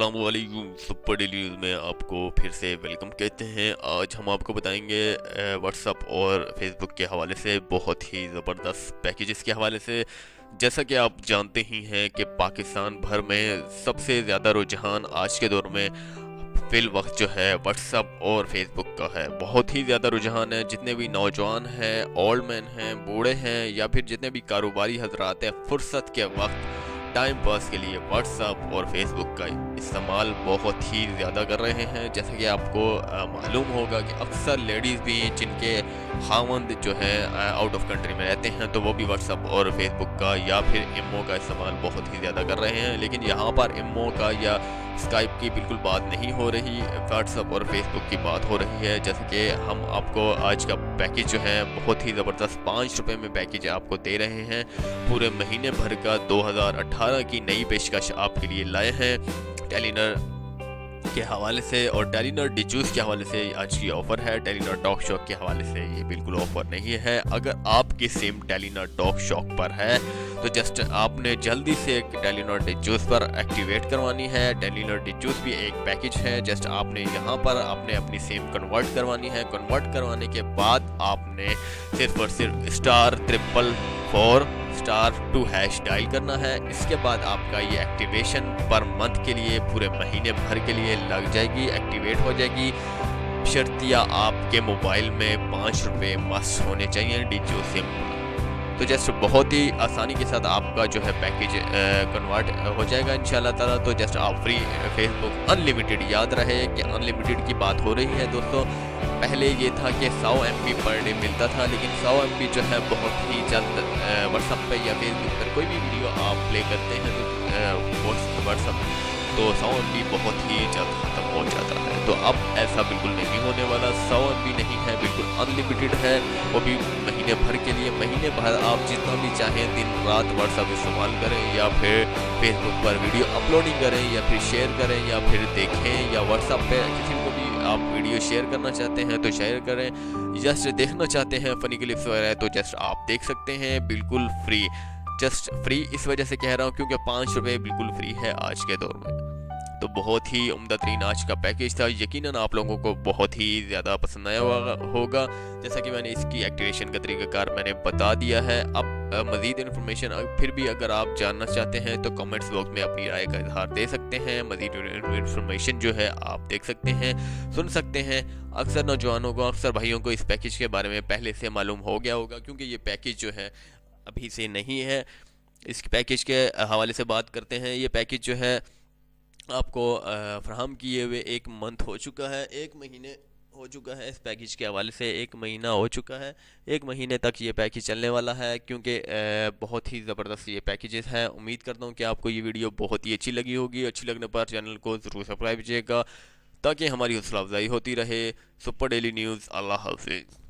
अस्सलामुअलैकुम। Super daily news में आपको फिर से वेलकम कहते हैं। आज हम आपको बताएंगे व्हाट्सअप और फेसबुक के हवाले से बहुत ही ज़बरदस्त पैकेजेस के हवाले से। जैसा कि आप जानते ही हैं कि पाकिस्तान भर में सबसे ज़्यादा रुझान आज के दौर में फिल वक्त जो है व्हाट्सअप और फेसबुक का है। बहुत ही ज़्यादा रुझान है। जितने भी नौजवान हैं, ओल्ड मैन हैं, बूढ़े हैं या फिर जितने भी कारोबारी हजरात हैं, फुर्सत के वक्त टाइम पास के लिए व्हाट्सअप और फेसबुक का इस्तेमाल बहुत ही ज़्यादा कर रहे हैं। जैसे कि आपको मालूम होगा कि अक्सर लेडीज़ भी जिनके खावंद जो है आउट ऑफ कंट्री में रहते हैं तो वो भी व्हाट्सअप और फेसबुक का या फिर इमो का इस्तेमाल बहुत ही ज़्यादा कर रहे हैं। लेकिन यहाँ पर इमो का या स्काइप की बिल्कुल बात नहीं हो रही, व्हाट्सअप और फेसबुक की बात हो रही है। जैसे कि हम आपको आज का पैकेज जो है बहुत ही ज़बरदस्त 5 रुपये में पैकेज आपको दे रहे हैं। पूरे महीने भर का 2018 की नई पेशकश आपके लिए लाए हैं टेलीनर के हवाले से। और टेलीनर डिजूस के हवाले से आज की ऑफ़र है। टेलीनर टॉक शॉक के हवाले से ये बिल्कुल ऑफ़र नहीं है। अगर आपकी सिम टेलीनर टॉक शॉक पर है तो जस्ट आपने जल्दी से टेलीनर डिजूस पर एक्टिवेट करवानी है। टेलीनर डिजूस भी एक पैकेज है। जस्ट आपने यहाँ पर आपने अपनी सिम कन्वर्ट करवानी है। कन्वर्ट करवाने के बाद आपने सिर्फ और सिर्फ *444*2# डायल करना है। इसके बाद आपका ये एक्टिवेशन पर मंथ के लिए पूरे महीने भर के लिए लग जाएगी, एक्टिवेट हो जाएगी। शर्तिया आपके मोबाइल में 5 रुपये मस्ट होने चाहिए डिजो सिम। तो जस्ट बहुत ही आसानी के साथ आपका जो है पैकेज कन्वर्ट हो जाएगा इंशाल्लाह ताला। तो जस्ट आप फ्री फेसबुक अनलिमिटेड, याद रहे कि अनलिमिटेड की बात हो रही है दोस्तों। पहले ये था कि 100 MB पर डे मिलता था, लेकिन 100 MB जो है बहुत ही जल्द व्हाट्सअप पे या फेसबुक पर कोई भी वीडियो आप प्ले करते हैं तो व्हाट्सअप तो 100 MB बहुत ही जल्द ख़त्म हो जाता है। तो अब ऐसा बिल्कुल नहीं होने वाला। 100 MB नहीं है, बिल्कुल अनलिमिटेड है, वो भी महीने भर के लिए। महीने भर आप जितना भी चाहें दिन रात व्हाट्सअप इस्तेमाल करें या फिर फेसबुक पर वीडियो अपलोडिंग करें या फिर शेयर करें या फिर देखें, या व्हाट्सअप पे किसी को भी आप वीडियो शेयर करना चाहते हैं तो शेयर करें। जस्ट देखना चाहते हैं फ़नी क्लिप्स वगैरह तो जस्ट आप देख सकते हैं, बिल्कुल फ्री। जस्ट फ्री इस वजह से कह रहा हूँ क्योंकि 5 रुपये बिल्कुल फ्री है आज के दौर में। तो बहुत ही उम्दा तरीन आज का पैकेज था। यकीनन आप लोगों को बहुत ही ज़्यादा पसंद आया होगा। जैसा कि मैंने इसकी एक्टिवेशन का तरीक़ाकार मैंने बता दिया है। अब मज़ीद इन्फॉर्मेशन फिर भी अगर आप जानना चाहते हैं तो कमेंट्स बॉक्स में अपनी राय का इजहार दे सकते हैं। मज़ीद इन्फॉर्मेशन जो है आप देख सकते हैं, सुन सकते हैं। अक्सर नौजवानों को, अक्सर भाइयों को इस पैकेज के बारे में पहले से मालूम हो गया होगा क्योंकि ये पैकेज जो है अभी से नहीं है। इस पैकेज के हवाले से बात करते हैं। ये पैकेज जो है आपको फ्राहम किए हुए 1 मंथ हो चुका है, 1 महीने हो चुका है। इस पैकेज के हवाले से 1 महीना हो चुका है। 1 महीने तक ये पैकेज चलने वाला है क्योंकि बहुत ही ज़बरदस्त ये पैकेजेस हैं। उम्मीद करता हूँ कि आपको ये वीडियो बहुत ही अच्छी लगी होगी। अच्छी लगने पर चैनल को ज़रूर सब्सक्राइब कीजिएगा ताकि हमारी हौसला अफजाई होती रहे। Super daily news. अल्लाह हाफ़िज़।